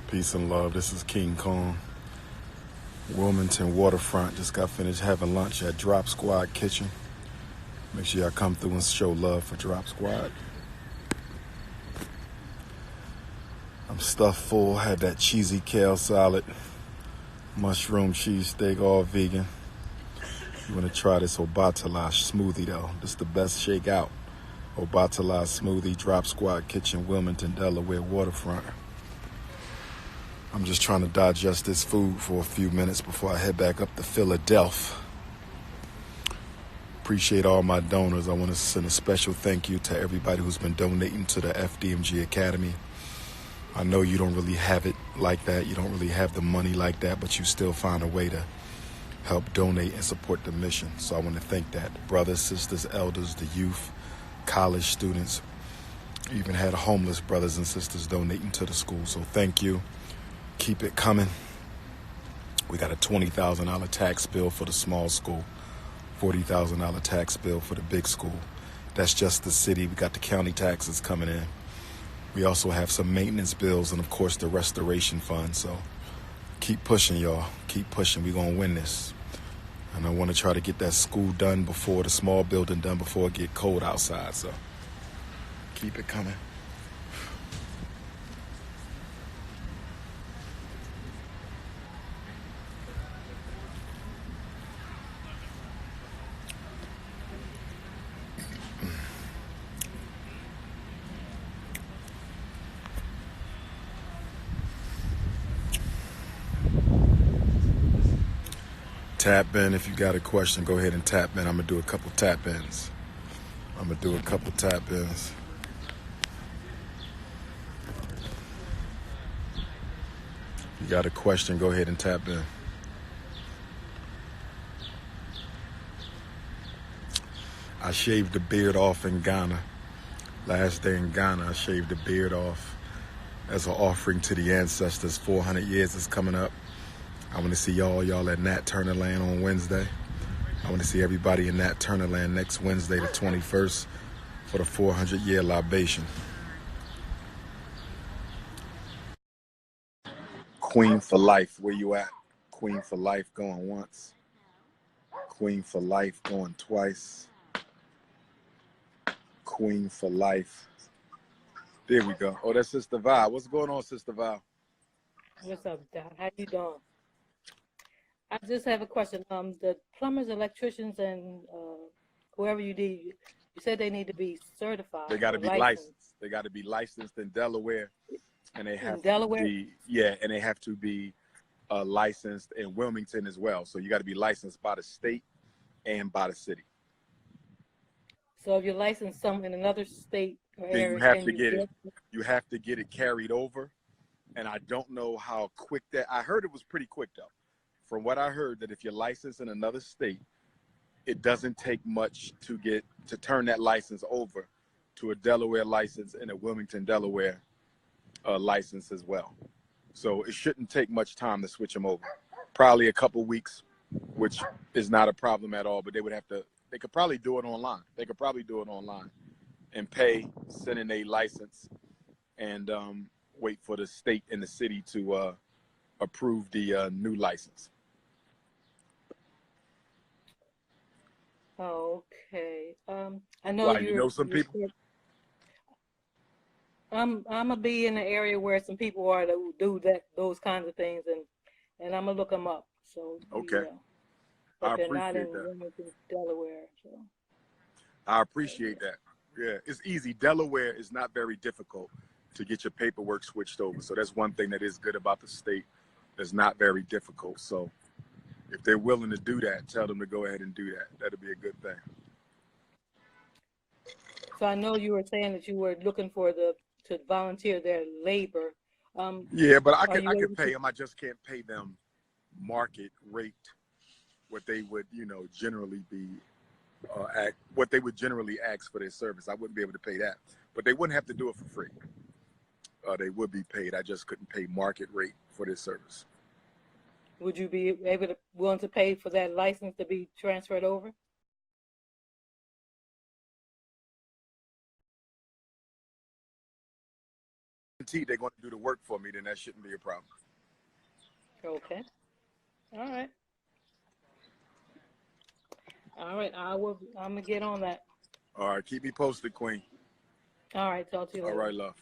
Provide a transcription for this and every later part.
Peace and love. This is King Kong. Wilmington Waterfront. Just got finished having lunch at Drop Squad Kitchen. Make sure y'all come through and show love for Drop Squad. I'm stuffed full. Had that cheesy kale salad, mushroom cheesesteak, all vegan. You want to try this Obatala smoothie though. This is the best shake out. Obatala smoothie, Drop Squad Kitchen, Wilmington, Delaware, Waterfront. I'm just trying to digest this food for a few minutes before I head back up to Philadelphia. Appreciate all my donors. I want to send a special thank you to everybody who's been donating to the FDMG Academy. I know you don't really have it like that. You don't really have the money like that, but you still find a way to help donate and support the mission. So I want to thank that. Brothers, sisters, elders, the youth, college students, even had homeless brothers and sisters donating to the school. So thank you. Keep it coming. We got a $20,000 tax bill for the small school, $40,000 tax bill for the big school. That's just the city. We got the county taxes coming in. We also have some maintenance bills and, of course, the restoration fund. So keep pushing, y'all. Keep pushing. We're going to win this. And I want to try to get that school done before, the small building done before it get cold outside. So keep it coming. Tap in. If you got a question, go ahead and tap in. I'm going to do a couple tap ins. If you got a question, go ahead and tap in. I shaved the beard off in Ghana. Last day in Ghana, I shaved the beard off as an offering to the ancestors. 400 years is coming up. I want to see y'all at Nat Turner Land on Wednesday. I want to see everybody in Nat Turner Land next Wednesday, the 21st, for the 400-year libation. Queen for life, where you at? Queen for life going once. Queen for life going twice. Queen for life. There we go. Oh, that's Sister Val. What's going on, Sister Val? What's up, Doc? How you doing? I just have a question. The plumbers, electricians, and whoever you need, you said they need to be certified. They got to be licensed. They got to be licensed in Delaware, and they have to be and they have to be licensed in Wilmington as well. So you got to be licensed by the state and by the city. So if you're licensed in another state or area, then you have to get it. You have to get it carried over, and I don't know how quick that. I heard it was pretty quick though. From what I heard, that if you're licensed in another state, it doesn't take much to turn that license over to a Delaware license and a Wilmington, Delaware license as well. So it shouldn't take much time to switch them over. Probably a couple weeks, which is not a problem at all. But they could probably do it online. And pay, send in a license, and wait for the state and the city to approve the new license. Okay. I know you know some people. I'm gonna be in the area where some people are that do those kinds of things, and I'm gonna look them up. So okay, but they're not in Wilmington, Delaware. So I appreciate that. Yeah, it's easy. Delaware is not very difficult to get your paperwork switched over. So that's one thing that is good about the state. It's not very difficult. So if they're willing to do that, tell them to go ahead and do that. That'll be a good thing. So I know you were saying that you were looking to volunteer their labor. Yeah, but I can pay them. I just can't pay them market rate, what they would, generally be what they would generally ask for their service. I wouldn't be able to pay that, but they wouldn't have to do it for free. They would be paid. I just couldn't pay market rate for their service. Would you be willing to pay for that license to be transferred over? guaranteed they're going to do the work for me, then that shouldn't be a problem. Okay. All right. All right. I'm gonna get on that. All right, keep me posted, Queen. All right. Talk to you later. All right, love.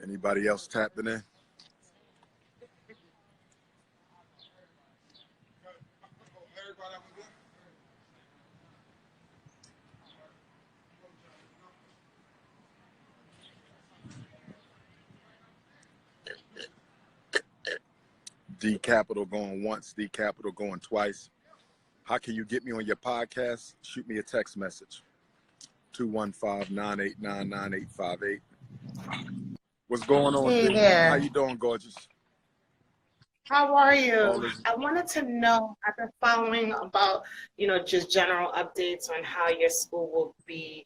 Anybody else tapping in? D Capital going once, D Capital going twice. How can you get me on your podcast? Shoot me a text message. 215-989-9858. What's going on, Hey D? there. How you doing, gorgeous? How are All you? is I wanted to know, I've been following about, just general updates on how your school will be,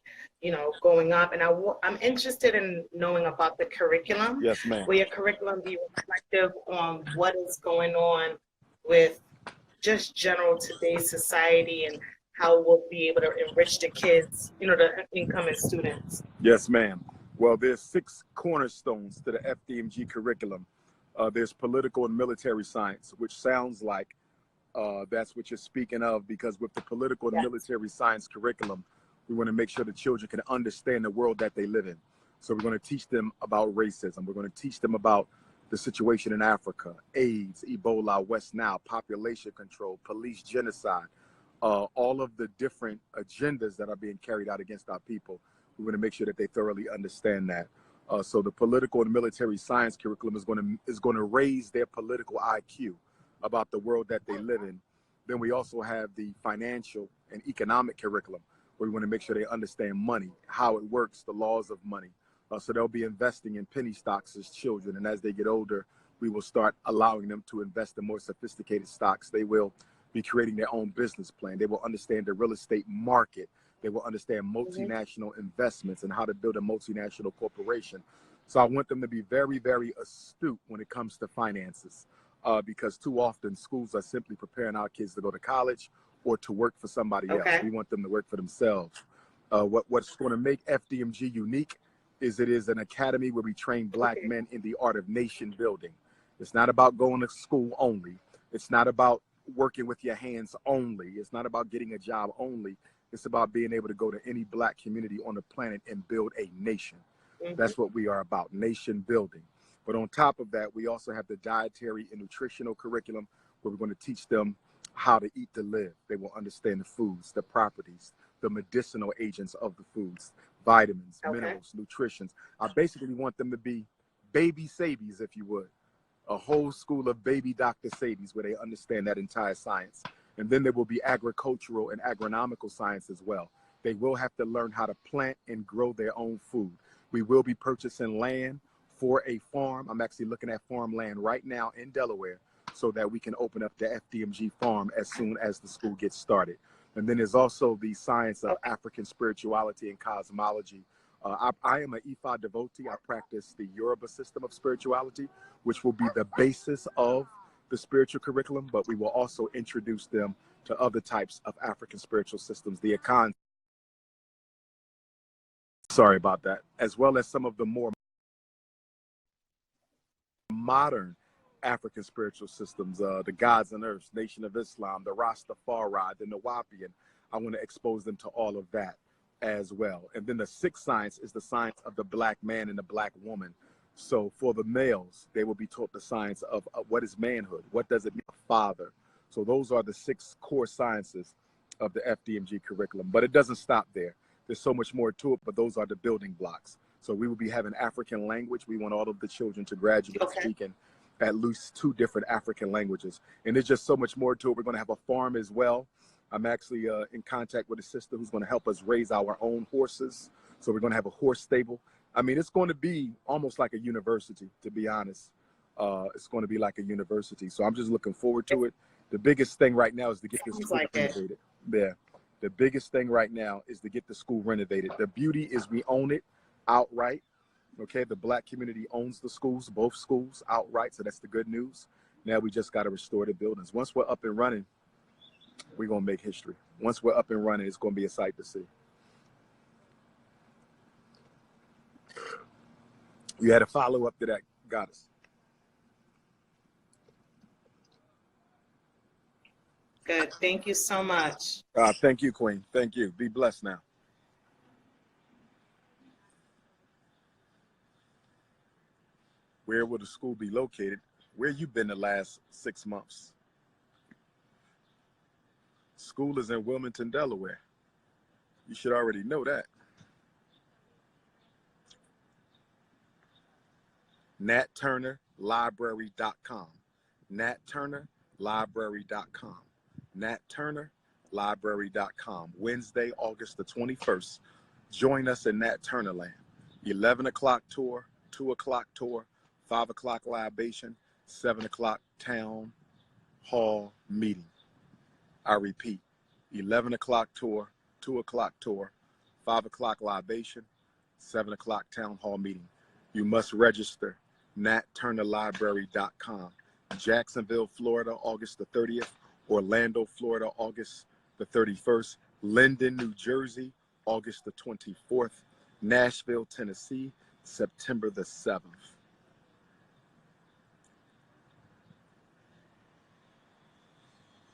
going up. And I'm interested in knowing about the curriculum. yes, ma'am. Will your curriculum be reflective on what is going on with just general today's society and how we'll be able to enrich the kids, the incoming students? Yes, ma'am. Well, there's 6 cornerstones to the FDMG curriculum. There's political and military science, which sounds like that's what you're speaking of, because with the political and Yes. military science curriculum, we want to make sure the children can understand the world that they live in. So we're going to teach them about racism. We're going to teach them about the situation in Africa, AIDS, Ebola, West Nile, population control, police genocide, all of the different agendas that are being carried out against our people. We want to make sure that they thoroughly understand that. So the political and military science curriculum is going to raise their political IQ about the world that they live in. Then we also have the financial and economic curriculum, where we want to make sure they understand money, how it works, the laws of money. So they'll be investing in penny stocks as children, and as they get older, we will start allowing them to invest in more sophisticated stocks. They will be creating their own business plan. They will understand the real estate market. They will understand multinational investments and how to build a multinational corporation. So I want them to be very, very astute when it comes to finances, because too often schools are simply preparing our kids to go to college or to work for somebody else. We want them to work for themselves. What's going to make FDMG unique is it is an academy where we train Black men in the art of nation building. It's not about going to school only. It's not about working with your hands only. It's not about getting a job only. It's about being able to go to any Black community on the planet and build a nation. That's what we are about, nation building. But on top of that, we also have the dietary and nutritional curriculum, where we're going to teach them how to eat to live. They will understand the foods, the properties, the medicinal agents of the foods, vitamins, minerals, nutritions. I basically want them to be baby Sabies, if you would. A whole school of baby Dr. Sabies, where they understand that entire science. And then there will be agricultural and agronomical science as well. They will have to learn how to plant and grow their own food. We will be purchasing land for a farm. I'm actually looking at farmland right now in Delaware, so that we can open up the FDMG farm as soon as the school gets started. And then there's also the science of African spirituality and cosmology. I am an Ifa devotee. I practice the Yoruba system of spirituality, which will be the basis of the spiritual curriculum, but we will also introduce them to other types of African spiritual systems, the Akan. Sorry about that. As well as some of the more modern African spiritual systems, the Gods and Earths, Nation of Islam, the Rastafari, the Nawapian. I want to expose them to all of that as well. And then the 6th science is the science of the Black man and the Black woman. So for the males, they will be taught the science of what is manhood, what does it mean a father. So those are the 6 core sciences of the FDMG curriculum. But it doesn't stop there. There's so much more to it, but those are the building blocks. So we will be having African language. We want all of the children to graduate speaking at least 2 different African languages. And there's just so much more to it. We're going to have a farm as well. I'm actually in contact with a sister who's going to help us raise our own horses. So we're going to have a horse stable. I mean, it's going to be almost like a university, to be honest. It's going to be like a university. So I'm just looking forward to it. The biggest thing right now is to get this school renovated. Yeah. The biggest thing right now is to get the school renovated. The beauty is we own it outright. Okay, the black community owns the schools, both schools outright, so that's the good news. Now we just got to restore the buildings. Once we're up and running, we're going to make history. Once we're up and running, it's going to be a sight to see. You had a follow-up to that, Goddess. Good. Thank you so much. Thank you, Queen. Thank you. Be blessed now. Where will the school be located? Where you been the last 6 months? School is in Wilmington, Delaware. You should already know that. NatTurnerLibrary.com. NatTurnerLibrary.com. NatTurnerLibrary.com. Wednesday, August the 21st. Join us in Nat Turner Land. 11 o'clock tour, 2 o'clock tour, 5 o'clock libation, 7 o'clock town hall meeting. I repeat, 11 o'clock tour, 2 o'clock tour, 5 o'clock libation, 7 o'clock town hall meeting. You must register. NatTurnerLibrary.com. Jacksonville, Florida, August the 30th. Orlando, Florida, August the 31st. Linden, New Jersey, August the 24th. Nashville, Tennessee, September the 7th.